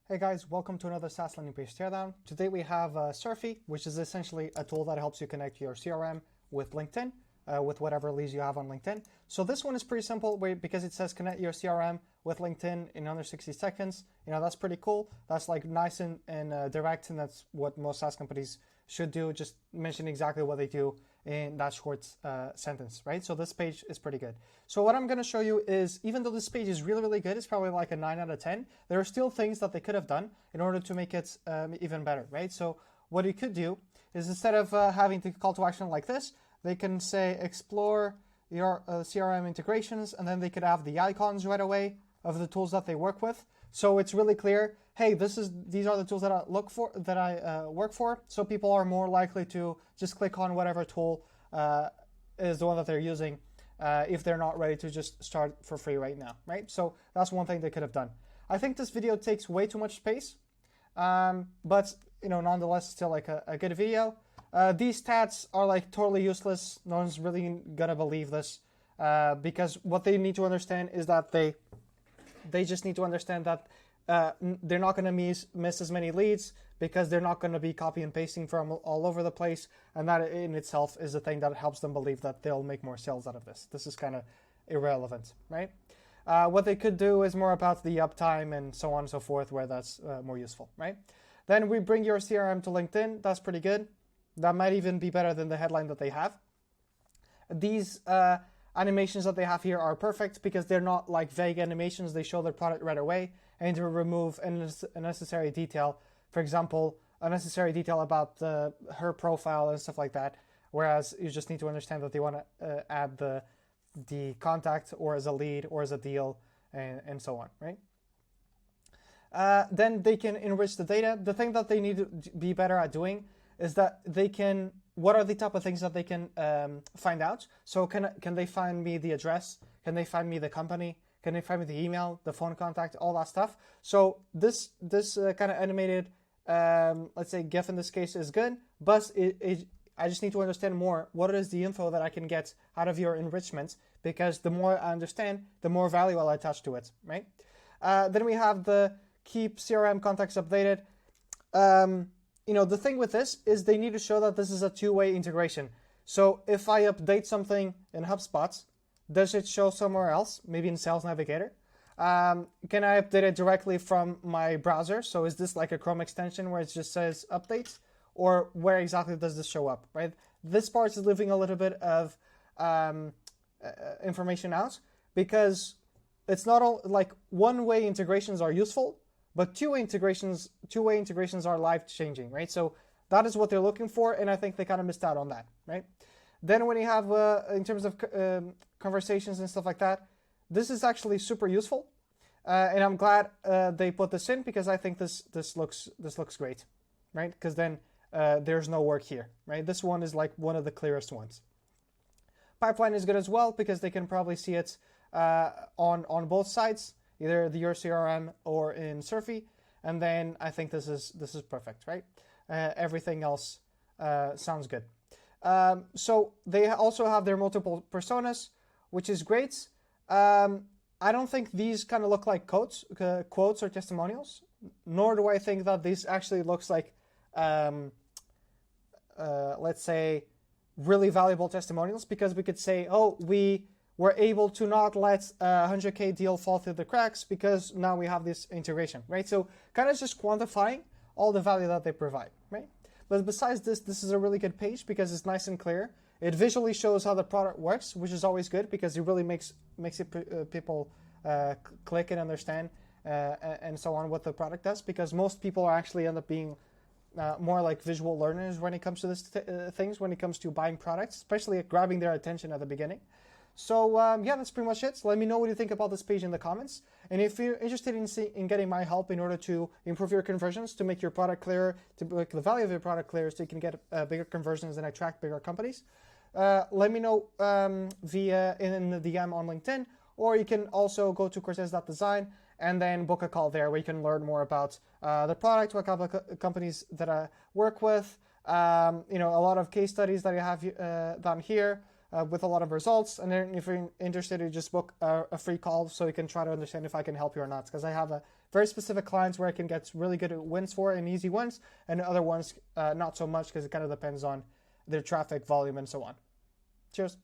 Hey guys, welcome to another SaaS landing page teardown. Today we have Surfe, which is essentially a tool that helps you connect your CRM with LinkedIn, with whatever leads you have on LinkedIn. So this one is pretty simple because it says connect your CRM with LinkedIn in under 60 seconds. That's pretty cool. That's like nice and direct, and that's what most SaaS companies should do. Just mention exactly what they do in that short sentence, right? So this page is pretty good. So what I'm going to show you is, even though this page is really, really good, it's probably like a 9 out of 10, there are still things that they could have done in order to make it even better, right? So what you could do is, instead of having the call to action like this, they can say explore your CRM integrations, and then they could have the icons right away of the tools that they work with. So it's really clear, hey, these are the tools that I work for. So people are more likely to just click on whatever tool is the one that they're using if they're not ready to just start for free right now, right? So that's one thing they could have done. I think this video takes way too much space, but nonetheless, still like a good video. These stats are like totally useless. No one's really gonna believe this because what they need to understand is that they just need to understand that they're not going to miss as many leads because they're not going to be copy and pasting from all over the place, and that in itself is the thing that helps them believe that they'll make more sales out of this. This is kind of irrelevant, right? What they could do is more about the uptime and so on and so forth, where that's more useful, right? Then we bring your CRM to LinkedIn. That's pretty good. That might even be better than the headline that they have. These animations that they have here are perfect because they're not like vague animations. They show their product right away and to remove unnecessary detail. For example, unnecessary detail about her profile and stuff like that. Whereas you just need to understand that they want to add the contact or as a lead or as a deal and so on, right? Then they can enrich the data. The thing that they need to be better at doing is that they can, what are the type of things that they can find out? So can they find me the address? Can they find me the company? Can they find me the email, the phone contact, all that stuff? So this kind of animated, let's say GIF in this case is good, but I just need to understand more. What is the info that I can get out of your enrichment? Because the more I understand, the more value I'll attach to it, right? Then we have the keep CRM contacts updated. The thing with this is they need to show that this is a two-way integration. So if I update something in HubSpot, does it show somewhere else, maybe in Sales Navigator? Can I update it directly from my browser? So is this like a Chrome extension where it just says updates? Or where exactly does this show up, right? This part is leaving a little bit of information out because it's not all like one-way integrations are useful, but two-way integrations are life-changing, right? So that is what they're looking for, and I think they kind of missed out on that, right? Then when you have, in terms of conversations and stuff like that, this is actually super useful, and I'm glad they put this in because I think this looks great, right? Because then there's no work here, right? This one is like one of the clearest ones. Pipeline is good as well because they can probably see it on both sides, either your CRM or in Surfe, and then I think this is perfect, right? Everything else sounds good. So they also have their multiple personas, which is great. I don't think these kind of look like quotes or testimonials, nor do I think that this actually looks like, let's say, really valuable testimonials, because we could say, oh, we were able to not let a 100K deal fall through the cracks because now we have this integration, right? So kind of just quantifying all the value that they provide, right? But besides this is a really good page because it's nice and clear. It visually shows how the product works, which is always good because it really makes it people click and understand and so on what the product does, because most people actually end up being more like visual learners when it comes to this things, when it comes to buying products, especially at grabbing their attention at the beginning. So yeah, that's pretty much it. So let me know what you think about this page in the comments. And if you're interested in getting my help in order to improve your conversions, to make your product clearer, to make the value of your product clearer so you can get bigger conversions and attract bigger companies, let me know via in the DM on LinkedIn, or you can also go to Cortez.design and then book a call there where you can learn more about the product, what companies that I work with, a lot of case studies that I have done here, with a lot of results. And then if you're interested, you just book a free call so you can try to understand if I can help you or not, because I have a very specific clients where I can get really good wins for and easy wins, and other ones not so much because it kind of depends on their traffic volume and so on. Cheers.